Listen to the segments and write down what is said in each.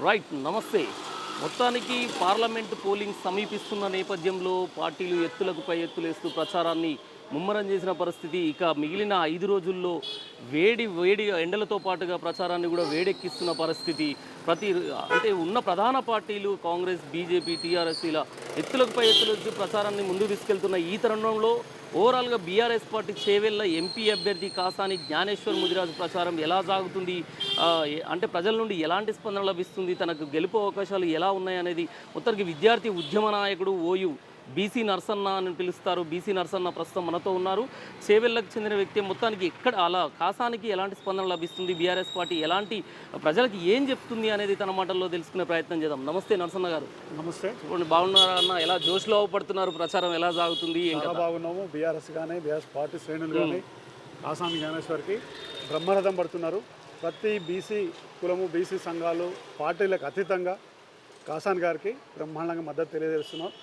Right నమస్తే. మొత్తానికి parliament polling సమీపిస్తున్న నేపథ్యంలో పార్టీలు ఎత్తులకు పై ఎత్తులేస్తూ ప్రచారాన్ని ముమ్మరం చేసిన పరిస్థితి. ఇక మిగిలిన 5 రోజుల్లో వేడి ఎండలతో పాటుగా ప్రచారాన్ని కూడా వేడెక్కిస్తున్న పరిస్థితి. అంటే ఉన్న ప్రధాన పార్టీలు కాంగ్రెస్, బీజేపీ, టీఆర్ఎస్ ఇలా ఎత్తులకు పై ఎత్తులు ప్రచారాన్ని ముందుకు తీసుకెళ్తున్న ఈ తరుణంలో ఓవరాల్గా బీఆర్ఎస్ పార్టీ చేవెళ్ల ఎంపీ అభ్యర్థి కాసాని జ్ఞానేశ్వర్ ముదిరాజు ప్రచారం ఎలా సాగుతుంది, అంటే ప్రజల నుండి ఎలాంటి స్పందన లభిస్తుంది, తనకు గెలుపు అవకాశాలు ఎలా ఉన్నాయనేది మొత్తానికి విద్యార్థి ఉద్యమ నాయకుడు ఓయూ బీసీ నర్సన్న అని పిలుస్తారు. బీసీ నర్సన్న ప్రస్తుతం మనతో ఉన్నారు. చేవెళ్లకు చెందిన వ్యక్తి. మొత్తానికి ఎక్కడ అలా కాసానికి ఎలాంటి స్పందన లభిస్తుంది, బీఆర్ఎస్ పార్టీ ఎలాంటి ప్రజలకు ఏం చెప్తుంది అనేది తన మాటల్లో తెలుసుకునే ప్రయత్నం చేద్దాం. నమస్తే నర్సన్న గారు. నమస్తే. చూడండి, బాగున్నారా అన్న? ఎలా జోష్లో పడుతున్నారు? ప్రచారం ఎలా సాగుతుంది? బాగున్నాము. బీఆర్ఎస్ కానీ బీఆర్ఎస్ పార్టీ శ్రేణులు కానీ కాసాని జ్ఞానేశ్వర్కి బ్రహ్మరథం పడుతున్నారు. ప్రతి బీసీ కులము, బీసీ సంఘాలు, పార్టీలకు అతీతంగా కాసాని గారికి బ్రహ్మాండంగా మద్దతు తెలియజేస్తున్నారు.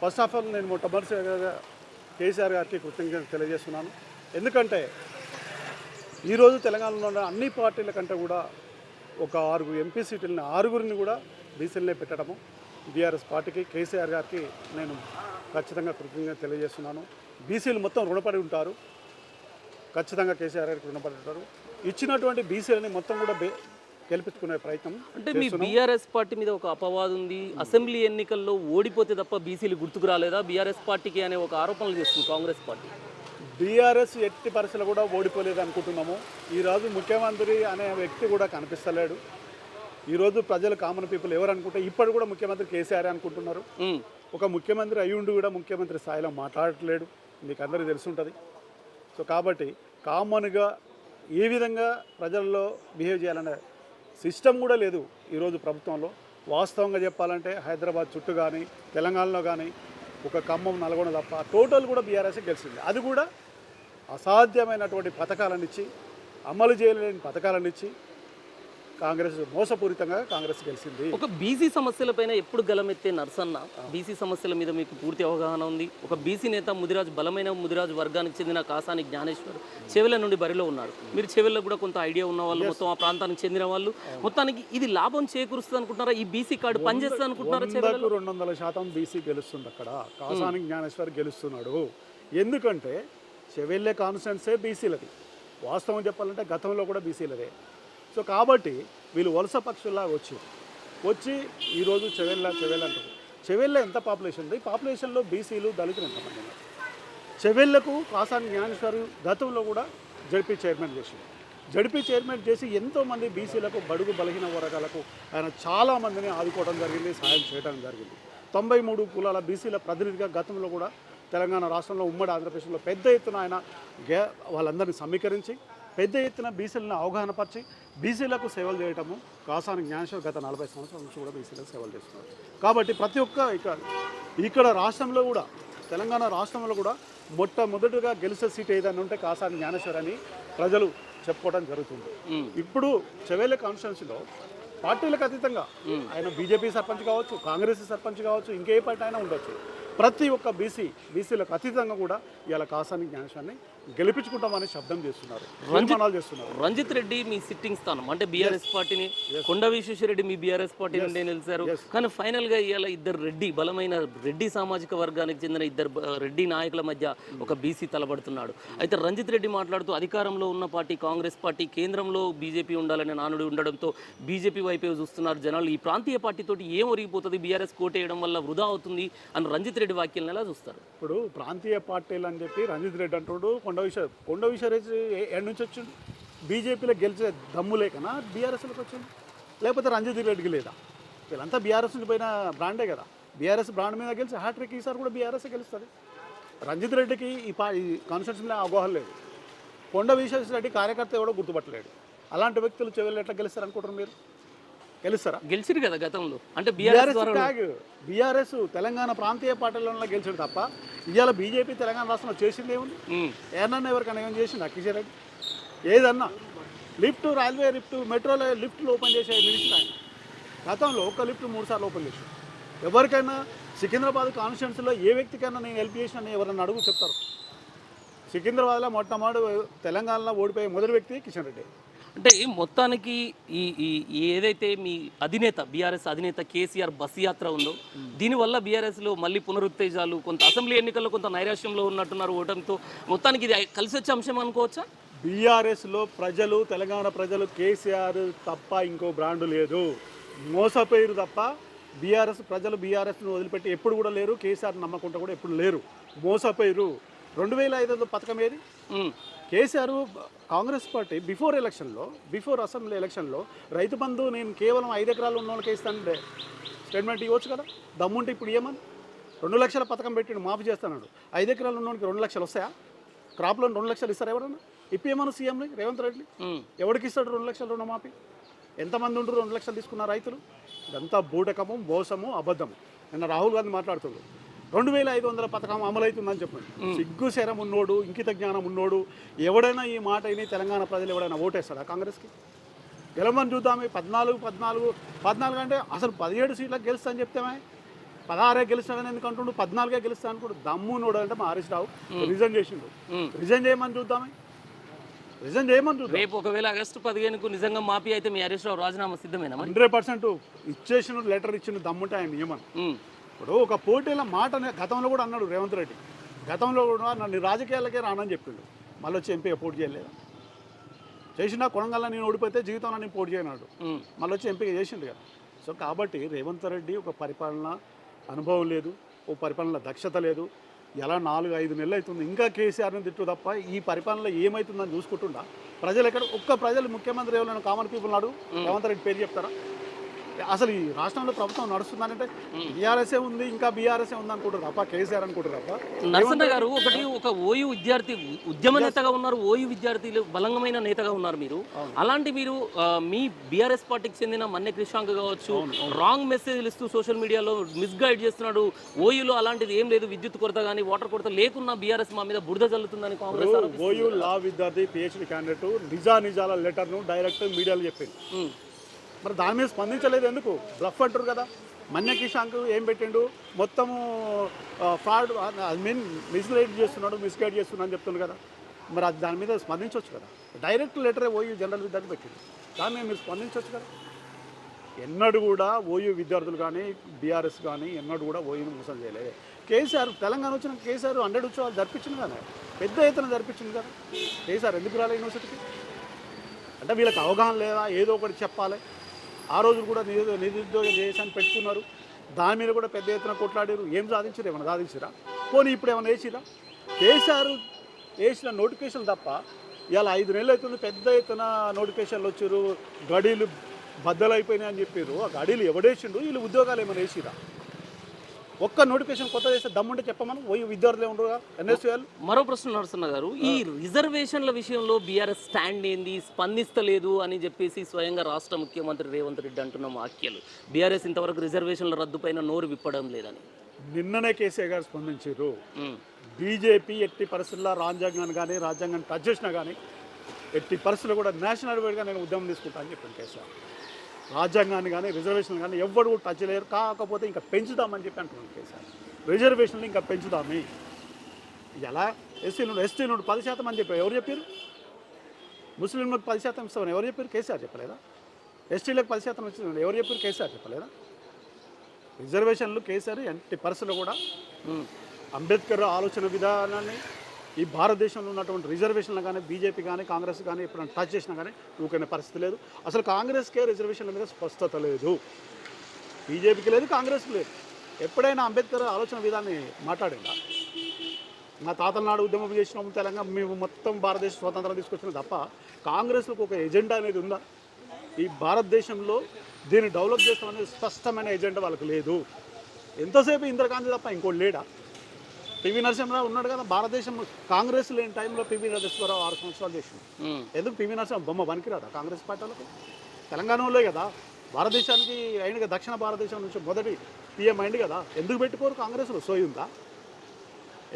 ఫస్ట్ ఆఫ్ ఆల్ నేను మొట్టమొదటిసారిగా కేసీఆర్ గారికి కృతజ్ఞత తెలియజేస్తున్నాను. ఎందుకంటే ఈరోజు తెలంగాణలో ఉన్న అన్ని పార్టీల కంటే కూడా ఒక 6 ఎంపీ సీట్లని 6గురిని కూడా బీసీలనే పెట్టడము బీఆర్ఎస్ పార్టీకి, కేసీఆర్ గారికి నేను ఖచ్చితంగా కృతజ్ఞత తెలియజేస్తున్నాను. బీసీలు మొత్తం రుణపడి ఉంటారు. ఖచ్చితంగా కేసీఆర్ గారికి రుణపడి ఉంటారు. ఇచ్చినటువంటి బీసీలని మొత్తం కూడా గెలిపించుకునే ప్రయత్నం. అంటే మీ బీఆర్ఎస్ పార్టీ మీద ఒక అపవాదం ఉంది. అసెంబ్లీ ఎన్నికల్లో ఓడిపోతే తప్ప బీసీలు గుర్తుకు రాలేదా బీఆర్ఎస్ పార్టీకి అనే ఒక ఆరోపణలు చేస్తుంది కాంగ్రెస్ పార్టీ. బీఆర్ఎస్ ఎట్టి పరిస్థితులు కూడా ఓడిపోలేదు అనుకుంటున్నాము. ఈరోజు ముఖ్యమంత్రి అనే వ్యక్తి కూడా కనిపిస్తలేడు. ఈరోజు ప్రజలు, కామన్ పీపుల్ ఎవరు అనుకుంటే ఇప్పటి కూడా ముఖ్యమంత్రి కేసీఆర్ అనుకుంటున్నారు. ఒక ముఖ్యమంత్రి అయ్యుండి కూడా ముఖ్యమంత్రి స్థాయిలో మాట్లాడట్లేడు. మీకు అందరికీ తెలుసుంటుంది. సో కాబట్టి కామన్గా ఏ విధంగా ప్రజల్లో బిహేవ్ చేయాలనే సిస్టమ్ కూడా లేదు ఈరోజు ప్రభుత్వంలో. వాస్తవంగా చెప్పాలంటే హైదరాబాద్ చుట్టూ కానీ, తెలంగాణలో కానీ ఒక ఖమ్మం, నల్గొండ తప్ప టోటల్ కూడా బీఆర్ఎస్ గెలిచింది. అది కూడా అసాధ్యమైనటువంటి పథకాలనిచ్చి, అమలు చేయలేని పథకాలనిచ్చి కాంగ్రెస్ మోసపూరితంగా కాంగ్రెస్ గెలిచింది. ఒక బీసీ సమస్యలపైన ఎప్పుడు గలమెత్తే నర్సన్న, బీసీ సమస్యల మీద మీకు పూర్తి అవగాహన ఉంది. ఒక బీసీ నేత ముదిరాజు, బలమైన ముదిరాజు వర్గానికి చెందిన కాసాని జ్ఞానేశ్వర్ చేవెళ్ల నుండి బరిలో ఉన్నారు. మీరు చేవెళ్లకు కూడా కొంత ఐడియా ఉన్న వాళ్ళు, మొత్తం ఆ ప్రాంతానికి చెందిన వాళ్ళు. మొత్తానికి ఇది లాభం చేకూరుస్తుంది అనుకుంటున్నారా? ఈ బీసీ కార్డు పనిచేస్తుంది అనుకుంటున్నారా? 200% బీసీ గెలుస్తుంది. అక్కడ కాసాని జ్ఞానేశ్వర్ గెలుస్తున్నాడు. ఎందుకంటే చెవెళ్ళే కాన్స్టిట్యున్సీ బీసీలది. వాస్తవం చెప్పాలంటే గతంలో కూడా బీసీలదే. సో కాబట్టి వీళ్ళు వలస పక్షుల్లా వచ్చి ఈరోజు చెవెళ్ళ అంటారు. చెవెళ్ళ ఎంత పాపులేషన్ ఉంది? పాపులేషన్లో బీసీలు, దళితులు ఎంతమంది ఉన్నారు? చెవెళ్లకు కాసాని జ్ఞానేశ్వర్ గతంలో కూడా జడ్పీ చైర్మన్ చేసి ఎంతోమంది బీసీలకు, బడుగు బలహీన వర్గాలకు ఆయన చాలామందిని ఆదుకోవడం జరిగింది, సాయం చేయడం జరిగింది. 93 కులాల బీసీల ప్రతినిధిగా గతంలో కూడా తెలంగాణ రాష్ట్రంలో, ఉమ్మడి ఆంధ్రప్రదేశ్లో పెద్ద ఎత్తున ఆయన వాళ్ళందరినీ సమీకరించి పెద్ద ఎత్తున బీసీలను అవగాహనపరిచి బీసీలకు సేవలు చేయటము కాసాని జ్ఞానేశ్వర్ గత 40 సంవత్సరాల నుంచి కూడా బీసీలకు సేవలు చేస్తున్నారు. కాబట్టి ప్రతి ఒక్క ఇక్కడ రాష్ట్రంలో కూడా, తెలంగాణ రాష్ట్రంలో కూడా మొట్టమొదటిగా గెలిచే సీట్ ఏదైనా ఉంటే కాసాని జ్ఞానేశ్వర్ అని ప్రజలు చెప్పుకోవడం జరుగుతుంది. ఇప్పుడు చెవెళ్ళ కాన్స్టిట్యున్సీలో పార్టీలకు అతీతంగా ఆయన బీజేపీ సర్పంచ్ కావచ్చు, కాంగ్రెస్ సర్పంచ్ కావచ్చు, ఇంకే పార్టీ అయినా ఉండొచ్చు. ప్రతి ఒక్క బీసీలకు అతీతంగా కూడా ఇవాళ కాసాని జ్ఞానేశ్వర్ని గెలిపించుకుంటామని శబ్దం చేస్తున్నారు, చేస్తున్నారు. రంజిత్ రెడ్డి మీ సిట్టింగ్ స్థానం అంటే బీఆర్ఎస్ పార్టీని, కొండ విశ్వేశ్వరరెడ్డి మీ బీఆర్ఎస్ పార్టీ నుండి నిలిచారు. కానీ ఫైనల్గా ఇవాళ ఇద్దరు బలమైన రెడ్డి సామాజిక వర్గానికి చెందిన ఇద్దరు రెడ్డి నాయకుల మధ్య ఒక బీసీ తలబడుతున్నాడు. అయితే రంజిత్ రెడ్డి మాట్లాడుతూ అధికారంలో ఉన్న పార్టీ కాంగ్రెస్ పార్టీ, కేంద్రంలో బీజేపీ ఉండాలనే నానుడి ఉండడంతో బీజేపీ వైపే చూస్తున్నారు జనాలు. ఈ ప్రాంతీయ పార్టీతోటి ఏం ఒరిగిపోతుంది, బీఆర్ఎస్ కోటేయడం వల్ల వృధా అవుతుంది అని రంజిత్ రెడ్డి వాక్యాలను ఎలా చూస్తారు? ఇప్పుడు ప్రాంతీయ పార్టీలు అని చెప్పి రంజిత్ రెడ్డి అంటున్నాడు. కొండ విశ్వేశ్వరరెడ్డి ఎక్కడి నుంచి వచ్చిండు? బీజేపీలో గెలిచే దమ్ము లేకనా బీఆర్ఎస్లోకి వచ్చింది? లేకపోతే రంజిత్ రెడ్డికి లేదా? వీళ్ళంతా బీఆర్ఎస్ నుంచి పోయిన బ్రాండే కదా. బీఆర్ఎస్ బ్రాండ్ మీద గెలిచి హ్యాట్రిక్ ఈసారి కూడా బీఆర్ఎస్ గెలుస్తుంది. రంజిత్ రెడ్డికి ఈ కాన్స్టిట్యూన్సీలో అవగాహన లేదు. కొండ విశ్వేశ్వరరెడ్డి కార్యకర్త ఎవడో గుర్తుపట్టలేడు. అలాంటి వ్యక్తులు చెవులు ఎట్లా గెలుస్తారు అనుకుంటారు మీరు? గెలుస్తారా? గెలిచిరు కదా గతంలో. అంటే బీఆర్ఎస్ తెలంగాణ ప్రాంతీయ పార్టీలలో గెలిచాడు తప్ప ఇవాళ బీజేపీ తెలంగాణ రాష్ట్రంలో చేసింది ఏముంది? ఏమన్నా ఎవరికైనా ఏం చేసింది? కిషన్ రెడ్డి ఏదన్నా లిఫ్ట్, రైల్వే లిఫ్ట్, మెట్రోలో లిఫ్ట్లు ఓపెన్ చేసే మినిస్టర్ ఆయన. గతంలో ఒక లిఫ్ట్ 3 సార్లు ఓపెన్ చేశాడు. ఎవరికైనా సికింద్రాబాద్ కాన్స్టిట్యున్సీలో ఏ వ్యక్తికైనా నేను హెల్ప్ చేసినా ఎవరన్నా అడుగు చెప్తారు. సికింద్రాబాద్లో మొట్టమొదటి తెలంగాణలో ఓడిపోయే మొదటి వ్యక్తి కిషన్ రెడ్డి. అంటే మొత్తానికి ఈ ఈ ఈ ఏదైతే మీ అధినేత బీఆర్ఎస్ అధినేత కేసీఆర్ బస్సు యాత్ర ఉందో దీనివల్ల బీఆర్ఎస్లో మళ్ళీ పునరుత్తేజాలు కొంత అసెంబ్లీ ఎన్నికల్లో కొంత నైరాశ్యంలో ఉన్నట్టున్నారు ఓటమితో మొత్తానికి ఇది కలిసి వచ్చే అంశం అనుకోవచ్చా? బీఆర్ఎస్లో ప్రజలు, తెలంగాణ ప్రజలు కేసీఆర్ తప్ప ఇంకో బ్రాండ్ లేదు, మోసపోయారు తప్ప బీఆర్ఎస్ ప్రజలు బీఆర్ఎస్ను వదిలిపెట్టి ఎప్పుడు కూడా లేరు, కేసీఆర్ నమ్మకుండా కూడా ఎప్పుడు లేరు, మోసపోయారు. 2500 పథకం ఏది? KCR Congress party before assembly ఎలక్షన్లో రైతు బంధు నేను కేవలం 5 ఎకరాలు ఉన్న వాళ్ళకి ఇస్తాను స్టేట్మెంట్ ఇవ్వచ్చు కదా, దమ్ముంటే ఇప్పుడు ఏమని 2 లక్షల పథకం పెట్టిండు మాఫీ చేస్తాడు. 5 ఎకరాలు ఉన్నవానికి 2 లక్షలు వస్తాయా? క్రాప్ లోన్ 2 లక్షలు ఇస్తారు ఎవరన్నా? ఇప్పేమన్నా సీఎంని రేవంత్ రెడ్డి ఎవరికి ఇస్తాడు 2 లక్షలు రుణమాఫీ? ఎంతమంది ఉండరు 2 లక్షలు తీసుకున్న రైతులు? ఇదంతా బూటకము, మోసము, అబద్ధము. నిన్న రాహుల్ గాంధీ మాట్లాడుతున్నాడు 2500 పథకం అమలవుతుందని చెప్పండి. సిగ్గు శరం ఉన్నోడు, ఇంకిత జ్ఞానం ఉన్నోడు ఎవడైనా ఈ మాట అయినా తెలంగాణ ప్రజలు ఎవడైనా ఓటేస్తాడా కాంగ్రెస్కి? గెలవని చూద్దామే. 14 అంటే అసలు 17 సీట్లకు గెలుస్తా అని చెప్తామే, 16 గెలుస్తాడని ఎందుకు అంటుండు, 14 గెలుస్తా అనుకోడు. దమ్మునోడు అంటే మా హరీష్ రావు రిజైన్ చేసిండు. రిజైన్ చేయమని చూద్దామే, రిజైన్ చేయమని చూద్దాం. రేపు ఒకవేళ ఆగస్టు 15కు నిజంగా మాఫీ అయితే మీ హరీష్ రావు రాజీనామా సిద్ధమేనా? 100% ఇచ్చేసిన లెటర్ ఇచ్చిన దమ్ముంటే ఆయన నియమం. ఇప్పుడు ఒక పోటీల మాట గతంలో కూడా అన్నాడు రేవంత్ రెడ్డి, గతంలో కూడా నన్ను రాజకీయాలకే రానని చెప్పిండు. మళ్ళీ వచ్చి ఎంపీగా పోటీ చేయలేదు, చేసినా కొనంగల్లా నేను ఓడిపోతే జీవితంలో నేను పోటీ చేయనాడు, మళ్ళీ వచ్చి ఎంపీగా చేసిండు కదా. సో కాబట్టి రేవంత్ రెడ్డి ఒక పరిపాలన అనుభవం లేదు, ఓ పరిపాలన దక్షత లేదు. ఎలా 4-5 నెలలు అవుతుంది ఇంకా కేసీఆర్ని తిట్టు తప్ప ఈ పరిపాలనలో ఏమవుతుందని చూసుకుంటుండా ప్రజలు ఎక్కడ ప్రజలు ముఖ్యమంత్రి ఎవరైనా కామన్ పీపుల్ నాడు రేవంత్ రెడ్డి పేరు చెప్తారా? అసలు ఈ రాష్ట్రంలో ప్రభుత్వం నడుస్తుందంటే బీఆర్ఎస్ఏ ఉంది, ఇంకా బీఆర్ఎస్ఏ ఉంది అనుకుంటారు తప్ప కేసీఆర్ అనుకుంటారు తప్ప. నరసింహ గారు ఒక ఓయూ విద్యార్థి ఉద్యమ నేతగా ఉన్నారు, ఓయూ విద్యార్థులు బలంగమైన నేతగా ఉన్నారు మీరు. అలాంటి మీరు మీ బీఆర్ఎస్ పార్టీకి చెందిన మన్నె క్రిషాంక్ కావచ్చు రాంగ్ మెసేజ్లు ఇస్తూ సోషల్ మీడియాలో మిస్గైడ్ చేస్తున్నాడు. ఓయూలో అలాంటిది ఏం లేదు, విద్యుత్ కొరత కానీ వాటర్ కొరత లేకున్నా బీఆర్ఎస్ మా మీద బురద జల్లుతుందని కాంగ్రెస్. ఓయూ లా విద్యార్థి పిహెచ్డి క్యాండిడేట్ నిజాల లెటర్ను డైరెక్ట్ మీడియాలో చెప్పింది. మరి దాని మీద స్పందించలేదు ఎందుకు? బ్లఫ్ అంటారు కదా. మన్య కిషాంక్ ఏం పెట్టిండు, మొత్తము ఫ్రాడ్ మిస్గైడ్ చేస్తున్నాడు అని చెప్తున్నాడు కదా. మరి అది దాని మీద స్పందించవచ్చు కదా. డైరెక్ట్ లెటరే ఓయూ జనరల్ విద్యార్థి పెట్టిండు, దాని మీద మీరు స్పందించవచ్చు కదా. ఎన్నడూ కూడా ఓయూ విద్యార్థులు కానీ బీఆర్ఎస్ కానీ ఎన్నడూ కూడా ఓయూని మోసం చేయలేదు. కేసీఆర్ తెలంగాణ వచ్చిన కేసీఆర్ 100 ఉత్సవాలు జరిపించింది కదా, పెద్ద ఎత్తున జరిపించింది కదా. కేసీఆర్ ఎందుకు రాలే యూనివర్సిటీకి? అంటే వీళ్ళకి అవగాహన లేదా, ఏదో ఒకటి చెప్పాలి. ఆ రోజు కూడా నిరుద్యోగ దేశాన్ని పెట్టుకున్నారు, దాని మీద కూడా పెద్ద ఎత్తున కొట్లాడారు. ఏం సాధించారు? ఏమైనా సాధించారా? పోనీ ఇప్పుడు ఏమైనా వేసిరా? కేసీఆర్ వేసిన నోటిఫికేషన్ తప్ప ఇవాళ 5 నెలలు అవుతుంది పెద్ద ఎత్తున నోటిఫికేషన్లు వచ్చారు, గడీలు బద్దలైపోయినాయి అని చెప్పారు. ఆ గడీలు ఎవడేసిండు? వీళ్ళు ఉద్యోగాలు ఏమైనా వేసిరా? ఒక్క నోటిఫికేషన్ కొత్త చేస్తే దమ్ముంటే చెప్పమని పోయి విద్యార్థులే ఉండరు ఎన్ఎస్యూఎల్. మరో ప్రశ్న నడుస్తున్న గారు, ఈ రిజర్వేషన్ల విషయంలో బీఆర్ఎస్ స్టాండ్ ఏంది, స్పందిస్తలేదు అని చెప్పేసి స్వయంగా రాష్ట్ర ముఖ్యమంత్రి రేవంత్ రెడ్డి అంటున్న వాక్యాలు, బీఆర్ఎస్ ఇంతవరకు రిజర్వేషన్ల రద్దు పైన నోరు విప్పడం లేదని. నిన్ననే కేసీఆర్ గారు స్పందించారు. బీజేపీ ఎట్టి పరిస్థితుల్లో రాజ్యాంగాన్ని టచ్ చేసినా కానీ ఎట్టి పరిస్థితుల్లో కూడా నేషనల్ వైడ్గా నేను ఉద్యమం తీసుకుంటా అని చెప్పాను కేసీఆర్. రాజ్యాంగాన్ని కానీ రిజర్వేషన్లు కానీ ఎవ్వరు కూడా టచ్ లేరు, కాకపోతే ఇంకా పెంచుదామని చెప్పి అంటున్నాను కేసీఆర్. రిజర్వేషన్లు ఇంకా పెంచుదామే. ఎలా ఎస్టీ నుండి 10% అని చెప్పారు, ఎవరు చెప్పారు? ముస్లింలకు 10% ఇస్తామని ఎవరు చెప్పారు? కేసీఆర్ చెప్పలేదా? ఎస్టీలకు 10% ఇస్తుంది ఎవరు చెప్పారు? కేసీఆర్ చెప్పలేదా? రిజర్వేషన్లు కేసీఆర్ ఎట్టి పరిస్థితుల్లో కూడా అంబేద్కర్ ఆలోచన విధానాన్ని ఈ భారతదేశంలో ఉన్నటువంటి రిజర్వేషన్లు కానీ బీజేపీ కానీ కాంగ్రెస్ కానీ ఎప్పుడైనా టచ్ చేసినా కానీ ఊరుకునే పరిస్థితి లేదు. అసలు కాంగ్రెస్కే రిజర్వేషన్ల మీద స్పష్టత లేదు, బీజేపీకి లేదు, కాంగ్రెస్కి లేదు. ఎప్పుడైనా అంబేద్కర్ ఆలోచన విధాన్ని మాట్లాడిందా? మా తాతల నాడు ఉద్యమం చేసినాము, తెలంగాణ మేము మొత్తం భారతదేశ స్వాతంత్రం తీసుకొచ్చిన తప్ప కాంగ్రెస్లకు ఒక ఎజెండా అనేది ఉందా? ఈ భారతదేశంలో దీన్ని డెవలప్ చేస్తామనేది స్పష్టమైన ఎజెండా వాళ్ళకి లేదు. ఎంతసేపు ఇందిరాగాంధీ తప్ప ఇంకోటి లేడా? పివి నరసింహరావు ఉన్నాడు కదా. భారతదేశం కాంగ్రెస్ లేని టైంలో పివి నరసింహరావు 6 సంవత్సరాలు చేసింది. ఎందుకు పివి నరసింహ బొమ్మ పనికిరాదా కాంగ్రెస్ పార్టీలకు? తెలంగాణలో కదా భారతదేశానికి అయిన దక్షిణ భారతదేశం నుంచి మొదటి పిఎం అయింది కదా, ఎందుకు పెట్టుకోరు కాంగ్రెస్లో? సోయి ఉందా?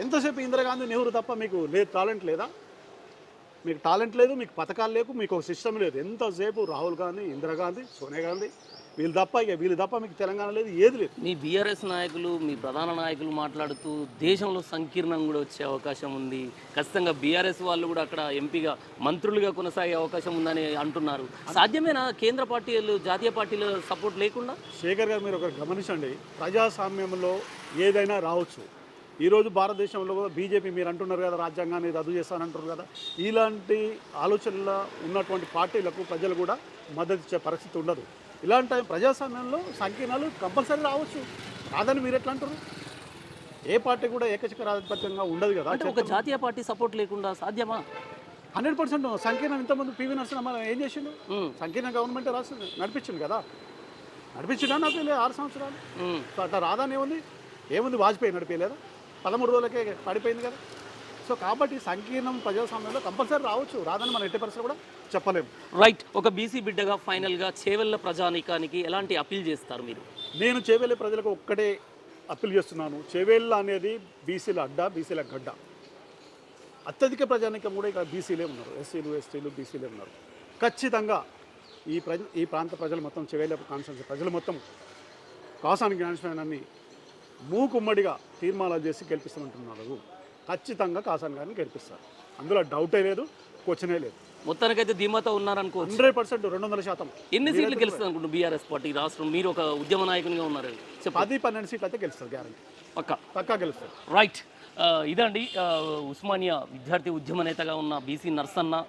ఎంతసేపు ఇందిరాగాంధీ నెహ్రూ తప్ప మీకు టాలెంట్ లేదా? మీకు టాలెంట్ లేదు, మీకు పథకాలు లేవు, మీకు ఒక సిస్టమ్ లేదు. ఎంతసేపు రాహుల్ గాంధీ, ఇందిరాగాంధీ, సోనియా గాంధీ వీళ్ళు తప్ప మీకు తెలంగాణ లేదు, ఏది లేదు. మీ బీఆర్ఎస్ నాయకులు, మీ ప్రధాన నాయకులు మాట్లాడుతూ దేశంలో సంకీర్ణం కూడా వచ్చే అవకాశం ఉంది, ఖచ్చితంగా బీఆర్ఎస్ వాళ్ళు కూడా అక్కడ ఎంపీగా మంత్రులుగా కొనసాగే అవకాశం ఉందని అంటున్నారు. సాధ్యమేనా కేంద్ర పార్టీలు జాతీయ పార్టీల సపోర్ట్ లేకుండా? శేఖర్ గారు మీరు ఒకటి గమనించండి, ప్రజాస్వామ్యంలో ఏదైనా రావచ్చు. ఈరోజు భారతదేశంలో బీజేపీ మీరు అంటున్నారు కదా, రాజ్యాంగాన్ని రద్దు చేస్తానంటారు కదా, ఇలాంటి ఆలోచనలో ఉన్నటువంటి పార్టీలకు ప్రజలు కూడా మద్దతు ఇచ్చే పరిస్థితి ఉండదు. ఇలాంటి ప్రజాస్వామ్యంలో సంకీర్ణాలు కంపల్సరీ రావచ్చు, కాదని మీరు ఎట్లా అంటారు? ఏ పార్టీ కూడా ఏకచక్రాధిపత్యంగా ఉండదు కదా. అంటే ఒక జాతీయ పార్టీ సపోర్ట్ లేకుండా సాధ్యమా? 100% సంకీర్ణం. ఇంతకుముందు పివి నరసింహ ఏం చేసిండు? సంకీర్ణ గవర్నమెంట్ రాసింది, నడిపించింది కదా, నడిపించినా నడిపేయలేదు 6 సంవత్సరాలు. సో అట్లా రాదని ఏముంది వాజ్పేయి నడిపేయలేదా? 13 రోజులకే పడిపోయింది కదా. సో కాబట్టి సంకీర్ణం ప్రజాస్వామ్యంలో కంపల్సరీ రావచ్చు, రాదని మనం ఎట్టి పరిస్థితులు కూడా చెప్పలేము. రైట్. ఒక బీసీ బిడ్డగా ఫైనల్గా చేవెళ్ళ ప్రజానీకానికి ఎలాంటి అప్పీల్ చేస్తారు మీరు? నేను చేవేళ్ళ ప్రజలకు ఒక్కటే అప్పీల్ చేస్తున్నాను. చేవేళ్ళ అనేది బీసీల అడ్డ, బీసీల గడ్డ. అత్యధిక ప్రజానీకం కూడా ఇక బీసీలే ఉన్నారు, ఎస్సీలు ఎస్టీలు బీసీలే ఉన్నారు. ఖచ్చితంగా ఈ ప్రాంత ప్రజలు మొత్తం, చేవేళ్ళ కాన్స్టిట్యున్సీ ప్రజలు మొత్తం కాసాని జ్ఞానేశ్వరాన్ని మూకుమ్మడిగా తీర్మానాలు చేసి గెలిపిస్తామంటున్నారు. ఖచ్చితంగా కాసాని గారిని గెలిపిస్తారు, అందులో డౌటే లేదు, క్వశ్చనే లేదు. మొత్తానికైతే ధీమాతో ఉన్నారనుకోవచ్చు. 100%, 200%. ఎన్ని సీట్లు గెలుస్తుంది అనుకుంటున్నారు బీఆర్ఎస్ పార్టీ రాష్ట్రం? మీరు ఒక ఉద్యమ నాయకునిగా ఉన్నారు, 10-12 సీట్లు అయితే గెలుస్తారు, గ్యారంటీ పక్కా గెలుస్తారు. రైట్. ఇదండి ఉస్మానియా విద్యార్థి ఉద్యమ నేతగా ఉన్న బీసీ నర్సన్న.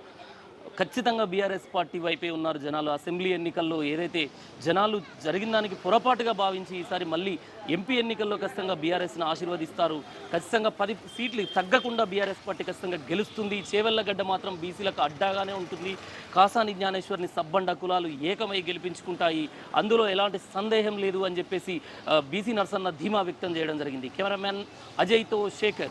ఖచ్చితంగా బీఆర్ఎస్ పార్టీ వైపే ఉన్నారు జనాలు. అసెంబ్లీ ఎన్నికల్లో ఏదైతే జనాలు జరిగిన దానికి పొరపాటుగా భావించి ఈసారి మళ్ళీ ఎంపీ ఎన్నికల్లో ఖచ్చితంగా బీఆర్ఎస్ని ఆశీర్వదిస్తారు. ఖచ్చితంగా 10 సీట్లు తగ్గకుండా బీఆర్ఎస్ పార్టీ ఖచ్చితంగా గెలుస్తుంది. చేవెళ్ళగడ్డ మాత్రం బీసీలకు అడ్డాగానే ఉంటుంది. కాసాని జ్ఞానేశ్వర్ని సబ్బండ కులాలు ఏకమై గెలిపించుకుంటాయి, అందులో ఎలాంటి సందేహం లేదు అని చెప్పేసి బీసీ నర్సన్న ధీమా వ్యక్తం చేయడం జరిగింది. కెమెరామ్యాన్ అజయ్తో శేఖర్.